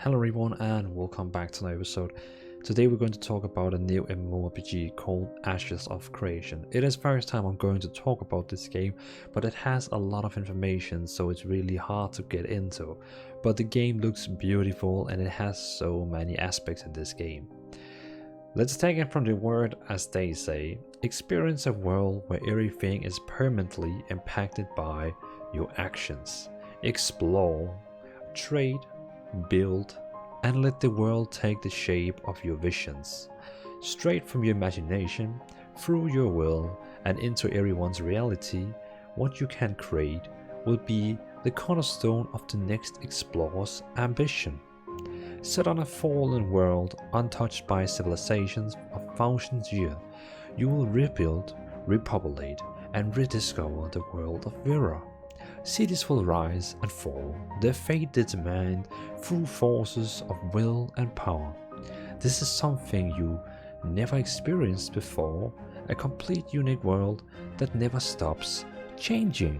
Hello everyone and welcome back to another episode. Today we're going to talk about a new MMORPG called Ashes of Creation. It is the first time I'm going to talk about this game, but it has a lot of information, so it's really hard to get into. But the game looks beautiful and it has so many aspects in this game. Let's take it from the word as they say. Experience a world where everything is permanently impacted by your actions. Explore, trade, build, and let the world take the shape of your visions. Straight from your imagination, through your will, and into everyone's reality, what you can create will be the cornerstone of the next explorer's ambition. Set on a fallen world untouched by civilizations of thousands of years, you will rebuild, repopulate, and rediscover the world of Vera. Cities will rise and fall, their fate determined through forces of will and power. This is something you never experienced before, a complete unique world that never stops changing.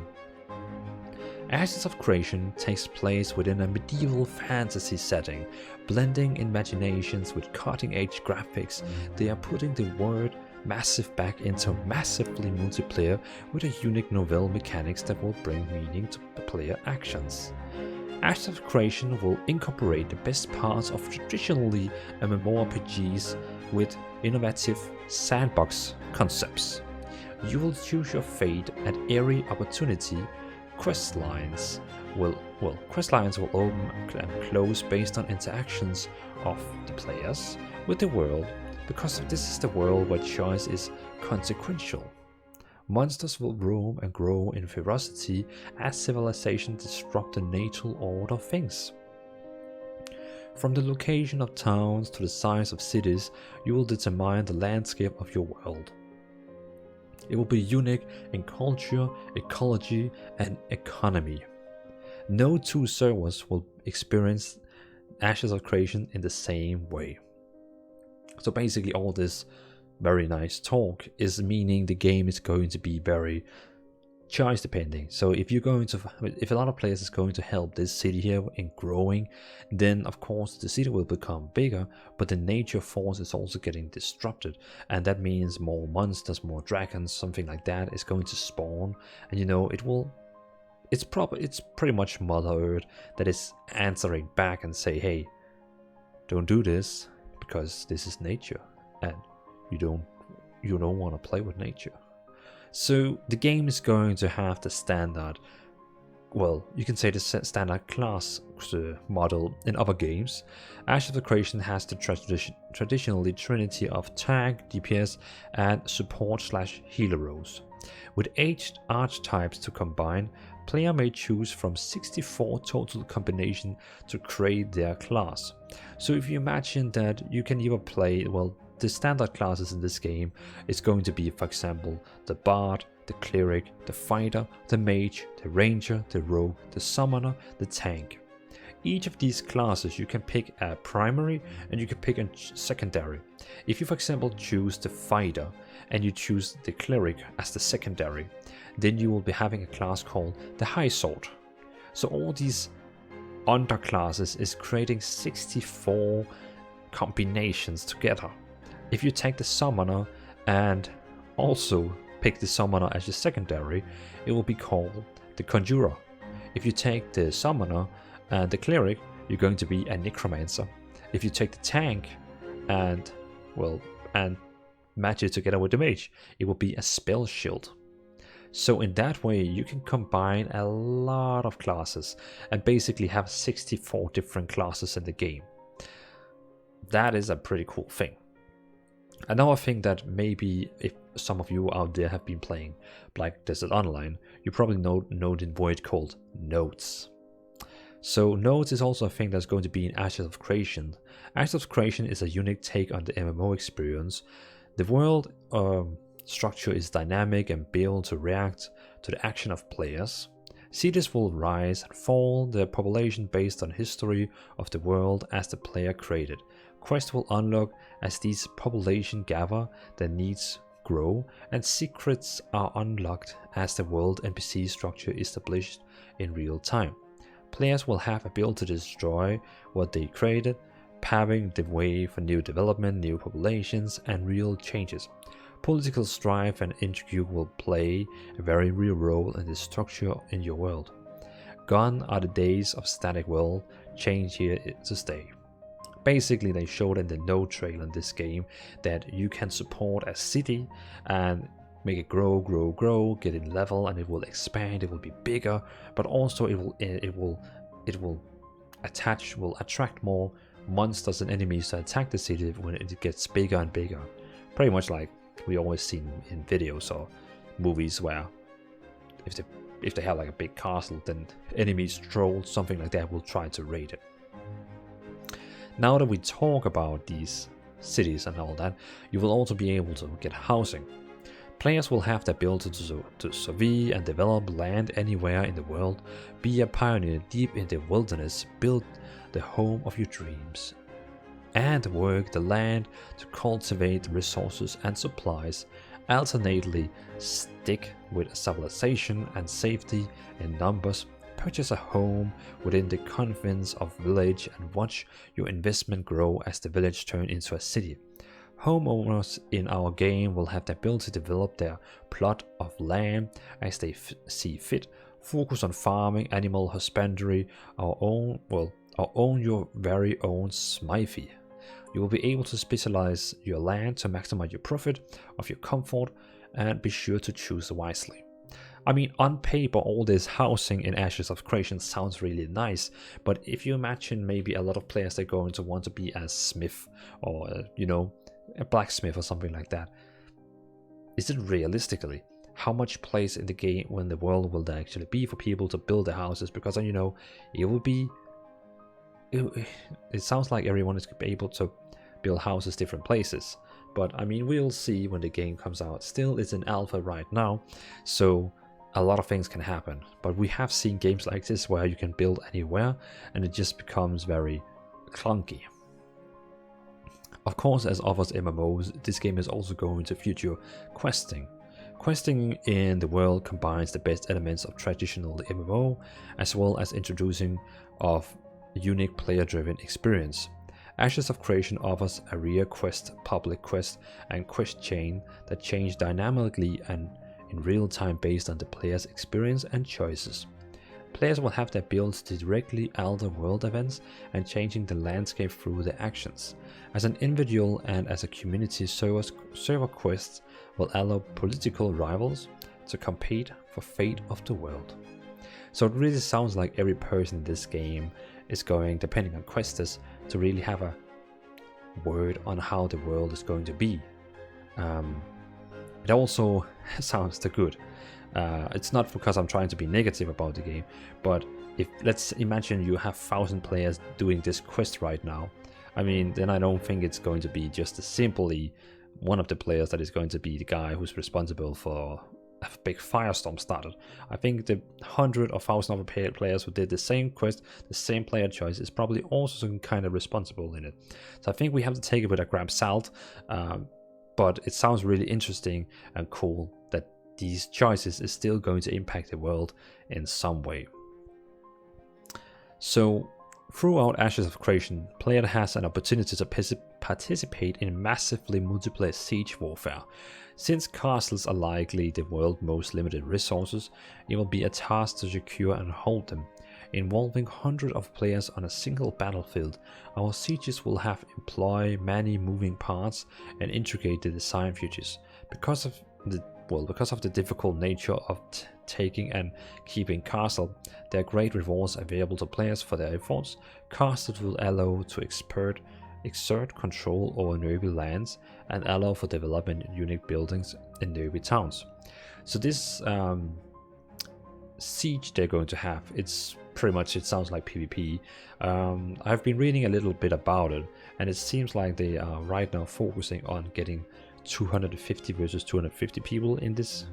Ashes of Creation takes place within a medieval fantasy setting, blending imaginations with cutting-edge graphics. They are putting the word massive back into massively multiplayer with a unique novel mechanics that will bring meaning to player actions. Ashes of Creation will incorporate the best parts of traditionally MMORPGs with innovative sandbox concepts. You will choose your fate at every opportunity. Quest lines will open and close based on interactions of the players with the world, because this is the world where choice is consequential. Monsters will roam and grow in ferocity as civilization disrupt the natural order of things. From the location of towns to the size of cities, you will determine the landscape of your world. It will be unique in culture, ecology, and economy. No two servers will experience Ashes of Creation in the same way. So basically all this very nice talk is meaning the game is going to be very choice depending. So if a lot of players is going to help this city here in growing, then of course the city will become bigger, but the nature force is also getting disrupted, and that means more monsters, more dragons, something like that is going to spawn. And it's pretty much Mother Earth that is answering back and say, hey, don't do this because this is nature and you don't want to play with nature. So the game is going to have the standard, well, you can say the standard class model in other games. Ashes of Creation has the traditionally trinity of tank, DPS, and support/healer roles. With 8 archetypes to combine, player may choose from 64 total combinations to create their class. So if you imagine that you can either play, well, the standard classes in this game is going to be, for example, the Bard, the Cleric, the Fighter, the Mage, the Ranger, the Rogue, the Summoner, the Tank. Each of these classes you can pick a primary and you can pick a secondary. If you, for example, choose the Fighter and you choose the Cleric as the secondary, then you will be having a class called the High Sword. So all these underclasses is creating 64 combinations together. If you take the Summoner and also pick the Summoner as your secondary, it will be called the Conjurer. If you take the Summoner and the Cleric, you're going to be a Necromancer. If you take the Tank and match it together with the Mage, it will be a Spell Shield. So in that way you can combine a lot of classes and basically have 64 different classes in the game. That is a pretty cool thing. Another thing that maybe if some of you out there have been playing Black Desert Online, you probably know the word called nodes. So nodes is also a thing that's going to be in Ashes of Creation. Ashes of Creation is a unique take on the MMO experience. The world structure is dynamic and built to react to the action of players. Cities will rise and fall, their population based on history of the world as the player created. Quests will unlock as these population gather, their needs grow, and secrets are unlocked as the world NPC structure is established in real time. Players will have ability to destroy what they created, paving the way for new development, new populations, and real changes. Political strife and intrigue will play a very real role in the structure in your world. Gone are the days of static world, change here to stay. Basically, they showed in the no trailer in this game that you can support a city and make it grow, get in level, and it will expand, it will be bigger, but also it will attract more monsters and enemies to attack the city when it gets bigger and bigger. Pretty much like we always seen in videos or movies where if they have like a big castle, then enemies, trolls, something like that will try to raid it. Now that we talk about these cities and all that, you will also be able to get housing. Players will have the ability to survey and develop land anywhere in the world, be a pioneer deep in the wilderness, build the home of your dreams, and work the land to cultivate resources and supplies, alternately stick with civilization and safety in numbers, purchase a home within the confines of village, and watch your investment grow as the village turns into a city. Homeowners in our game will have the ability to develop their plot of land as they see fit, focus on farming, animal husbandry, or own your very own smithy. You will be able to specialize your land to maximize your profit of your comfort, and be sure to choose wisely. I mean, on paper, all this housing in Ashes of Creation sounds really nice, but if you imagine maybe a lot of players are going to want to be a smith or, a blacksmith or something like that, is it realistically how much place in the game when the world will there actually be for people to build their houses? Because, it will be... It sounds like everyone is able to build houses different places, but I mean, we'll see when the game comes out. Still, it's in alpha right now, so a lot of things can happen, but we have seen games like this where you can build anywhere and it just becomes very clunky. Of course, as offers MMOs, this game is also going to feature questing. Questing in the world combines the best elements of traditional MMO as well as introducing of unique player-driven experience. Ashes of Creation offers a rear quest, public quest, and quest chain that change dynamically and in real time based on the player's experience and choices. Players will have the ability to directly alter world events and changing the landscape through their actions. As an individual and as a community, server quests will allow political rivals to compete for fate of the world. So it really sounds like every person in this game is going, depending on quests, to really have a word on how the world is going to be. It also sounds too good. It's not because I'm trying to be negative about the game, but if let's imagine you have 1,000 players doing this quest right now, I mean, then I don't think it's going to be just simply one of the players that is going to be the guy who's responsible for a big firestorm started. I think the 100 or 1,000 other players who did the same quest, the same player choice, is probably also some kind of responsible in it. So I think we have to take it with a grain of salt, but it sounds really interesting and cool that these choices is still going to impact the world in some way. So throughout Ashes of Creation, player has an opportunity to participate in massively multiplayer siege warfare. Since castles are likely the world's most limited resources, it will be a task to secure and hold them. Involving hundreds of players on a single battlefield, our sieges will have employ many moving parts and intricate design features. Because of the difficult nature of taking and keeping castle, there are great rewards available to players for their efforts. Castles will allow to exert control over nearby lands and allow for development in unique buildings in nearby towns. So this siege they're going to have, it's pretty much, it sounds like PvP. I've been reading a little bit about it, and it seems like they are right now focusing on getting 250 versus 250 people in this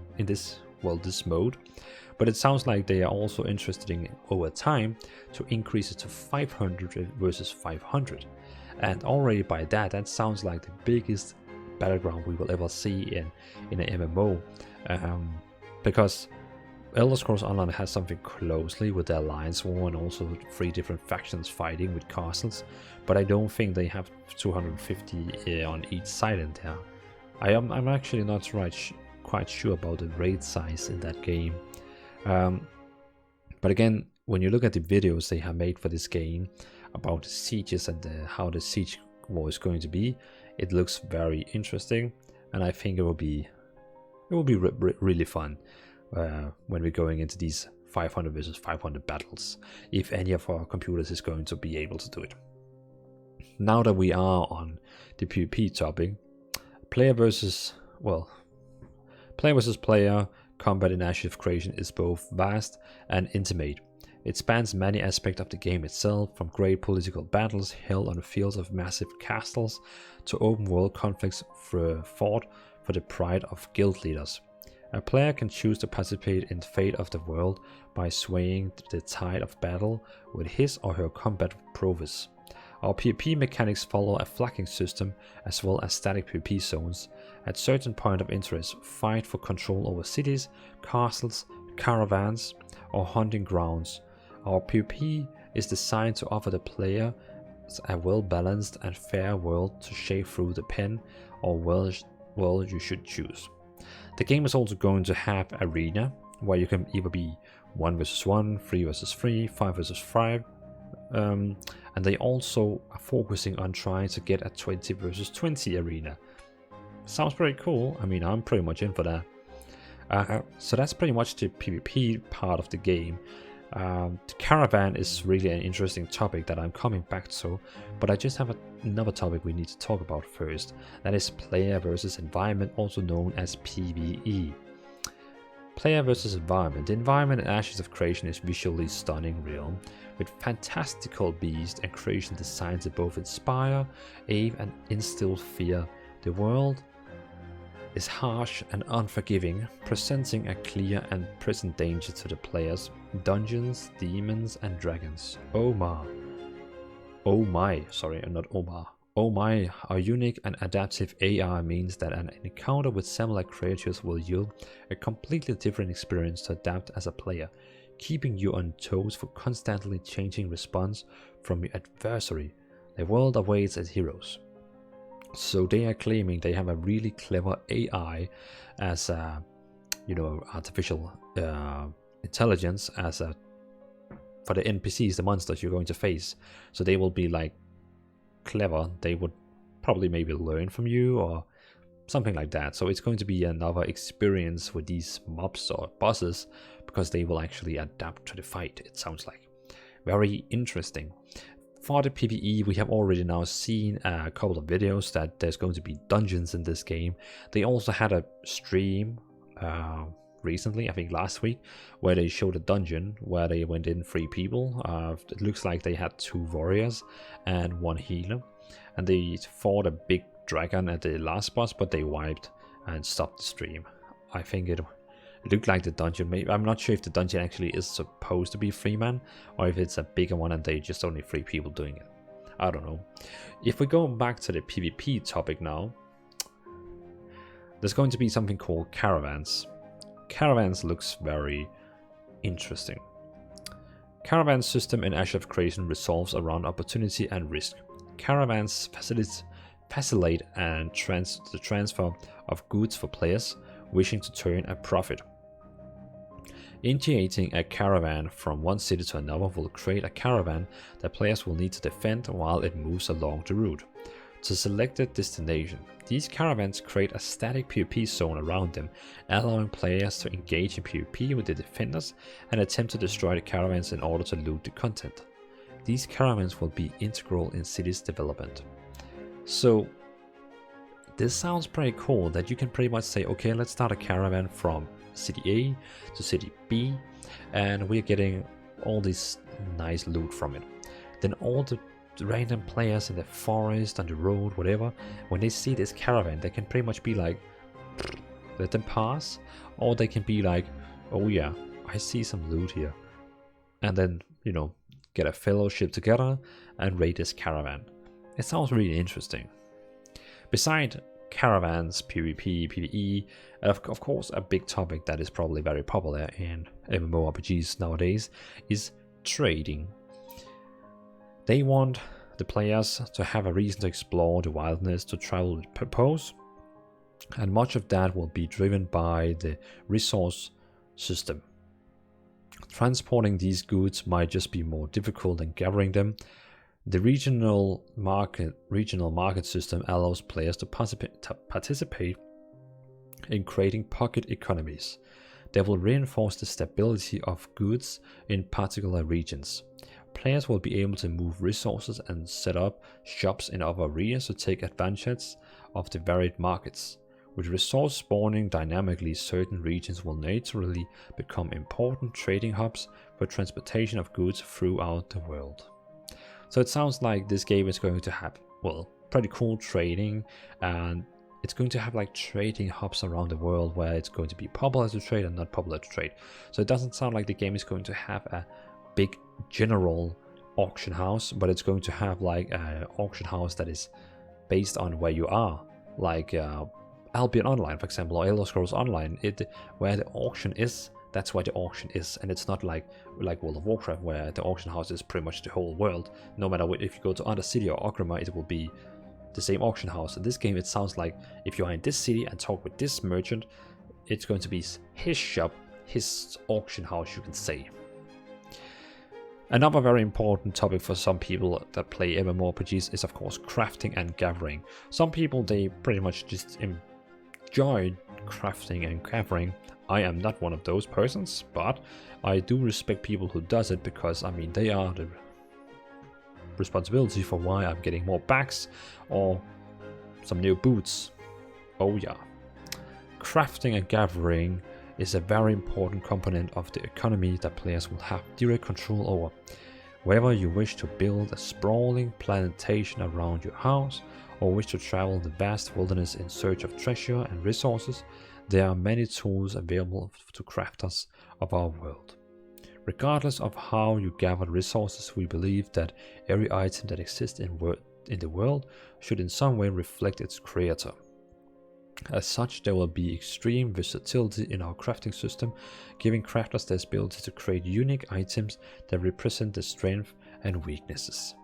mode, but it sounds like they are also interested in over time to increase it to 500 versus 500, and already by that sounds like the biggest battleground we will ever see in an MMO, because Elder Scrolls Online has something closely with the Alliance War and also 3 different factions fighting with castles, but I don't think they have 250 on each side in there. I'm actually not quite sure about the raid size in that game. But again, when you look at the videos they have made for this game about the sieges and how the siege war is going to be, it looks very interesting, and I think it will be really fun when we're going into these 500 versus 500 battles, if any of our computers is going to be able to do it. Now that we are on the PvP topic, player versus player combat in Ashes of Creation is both vast and intimate. It spans many aspects of the game itself, from great political battles held on the fields of massive castles to open world conflicts fought for the pride of guild leaders. A player can choose to participate in the fate of the world by swaying the tide of battle with his or her combat prowess. Our PvP mechanics follow a flagging system as well as static PvP zones. At certain point of interest, fight for control over cities, castles, caravans, or hunting grounds. Our PvP is designed to offer the player a well-balanced and fair world to shape through the pen or world you should choose. The game is also going to have arena, where you can either be 1 versus 1, 3 versus 3, 5 versus 5, and they also are focusing on trying to get a 20 versus 20 arena. Sounds pretty cool. I mean, I'm pretty much in for that. So that's pretty much the PvP part of the game. The caravan is really an interesting topic that I'm coming back to, but I just have another topic we need to talk about first. That is player versus environment, also known as PvE. Player versus environment. The environment in Ashes of Creation is visually stunning realm, with fantastical beasts and creation designed to both inspire, awe, and instill fear. The world is harsh and unforgiving, presenting a clear and present danger to the players. Dungeons, demons, and dragons. Oh my, our unique and adaptive AI means that an encounter with similar creatures will yield a completely different experience to adapt as a player, keeping you on toes for constantly changing response from your adversary. The world awaits its heroes. So they are claiming they have a really clever AI as a, artificial intelligence for the NPCs, the monsters you're going to face. So they will be like clever. They would probably maybe learn from you or something like that. So it's going to be another experience with these mobs or bosses, because they will actually adapt to the fight, it sounds like. Very interesting. For the PvE, we have already now seen a couple of videos that there's going to be dungeons in this game. They also had a stream recently, I think last week, where they showed a dungeon where they went in 3 people. It looks like they had 2 warriors and 1 healer, and they fought a big dragon at the last boss, but they wiped and stopped the stream. I think it looked like the dungeon, maybe, I'm not sure if the dungeon actually is supposed to be 3-man or if it's a bigger one and they just only 3 people doing it. I don't know. If we go back to the PvP topic now, there's going to be something called Caravans. Caravans looks very interesting. Caravan system in Ashes of Creation resolves around opportunity and risk. Caravans facilitate and the transfer of goods for players wishing to turn a profit. Initiating a caravan from one city to another will create a caravan that players will need to defend while it moves along the route to selected destination. These caravans create a static PvP zone around them, allowing players to engage in PvP with the defenders and attempt to destroy the caravans in order to loot the content. These caravans will be integral in cities' development. So this sounds pretty cool, that you can pretty much say, okay, let's start a caravan from city A to city B, and we're getting all this nice loot from it. Then all the random players in the forest, on the road, whatever, when they see this caravan, they can pretty much be like, let them pass, or they can be like, oh yeah, I see some loot here, and then, get a fellowship together and raid this caravan. It sounds really interesting. Besides caravans, PvP, PvE, and of course a big topic that is probably very popular in MMORPGs nowadays is trading. They want the players to have a reason to explore the wilderness, to travel with purpose, and much of that will be driven by the resource system. Transporting these goods might just be more difficult than gathering them. The regional market system allows players to participate in creating pocket economies that will reinforce the stability of goods in particular regions. Players will be able to move resources and set up shops in other areas to take advantage of the varied markets. With resource spawning dynamically, certain regions will naturally become important trading hubs for transportation of goods throughout the world. So it sounds like this game is going to have, well, pretty cool trading, and it's going to have like trading hubs around the world where it's going to be popular to trade and not popular to trade. So it doesn't sound like the game is going to have a big general auction house, but it's going to have like an auction house that is based on where you are, like Albion Online, for example, or Elder Scrolls Online. Where the auction is, that's where the auction is, and it's not like World of Warcraft, where the auction house is pretty much the whole world. No matter what, if you go to Undercity or Orgrimmar, it will be the same auction house. In this game, it sounds like if you are in this city and talk with this merchant, it's going to be his shop, his auction house, you can say. Another very important topic for some people that play MMORPGs is of course crafting and gathering. Some people, they pretty much just enjoy crafting and gathering. I am not one of those persons, but I do respect people who does it, because I mean they are the responsibility for why I'm getting more bags or some new boots. Oh yeah. Crafting and gathering is a very important component of the economy that players will have direct control over. Whether you wish to build a sprawling plantation around your house or wish to travel the vast wilderness in search of treasure and resources, there are many tools available to crafters of our world. Regardless of how you gather resources, we believe that every item that exists in the world should in some way reflect its creator. As such, there will be extreme versatility in our crafting system, giving crafters the ability to create unique items that represent their strengths and weaknesses.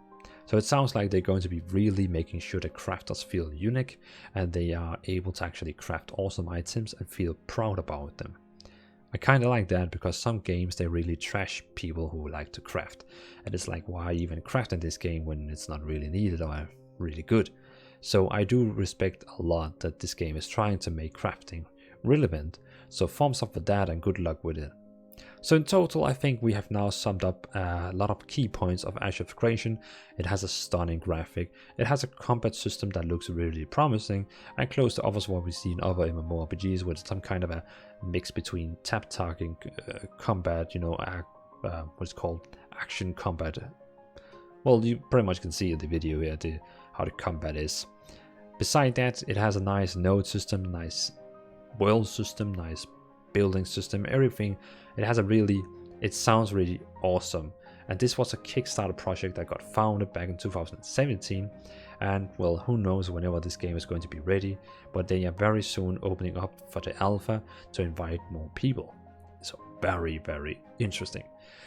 So it sounds like they're going to be really making sure that crafters feel unique and they are able to actually craft awesome items and feel proud about them. I kind of like that, because some games, they really trash people who like to craft, and it's like, why even craft in this game when it's not really needed or really good? So I do respect a lot that this game is trying to make crafting relevant, so thumbs up for that and good luck with it. So in total, I think we have now summed up a lot of key points of Ashes of Creation. It has a stunning graphic, it has a combat system that looks really promising and close to others what we see in other MMORPGs, with some kind of a mix between tap-talking combat, you know, what's called action combat. Well, you pretty much can see in the video here how the combat is. Beside that, it has a nice node system, nice world system, nice building system, everything. It sounds really awesome. And this was a Kickstarter project that got founded back in 2017. And well, who knows whenever this game is going to be ready, but they are very soon opening up for the alpha to invite more people. So very, very interesting.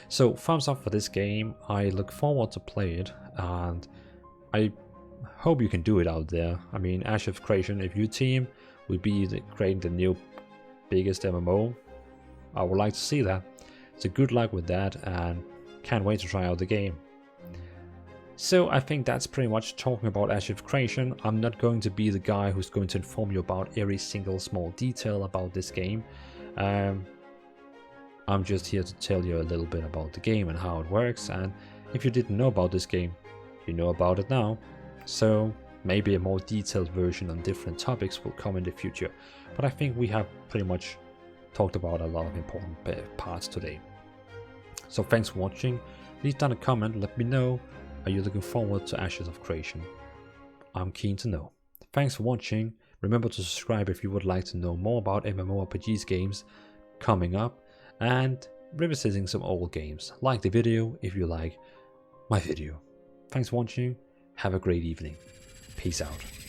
So thumbs up for this game. I look forward to play it, and I hope you can do it out there. I mean, Ashes of Creation, if your team will be creating the new biggest MMO, I would like to see that. So good luck with that, and can't wait to try out the game. So I think that's pretty much talking about Ashes of Creation. I'm not going to be the guy who's going to inform you about every single small detail about this game. I'm just here to tell you a little bit about the game and how it works, and if you didn't know about this game, you know about it now. So maybe a more detailed version on different topics will come in the future, but I think we have pretty much talked about a lot of important parts today. So thanks for watching. Leave down a comment, let me know, are you looking forward to Ashes of Creation? I'm keen to know. Thanks for watching. Remember to subscribe if you would like to know more about MMORPGs games coming up and revisiting some old games. Like the video if you like my video. Thanks for watching. Have a great evening. Peace out.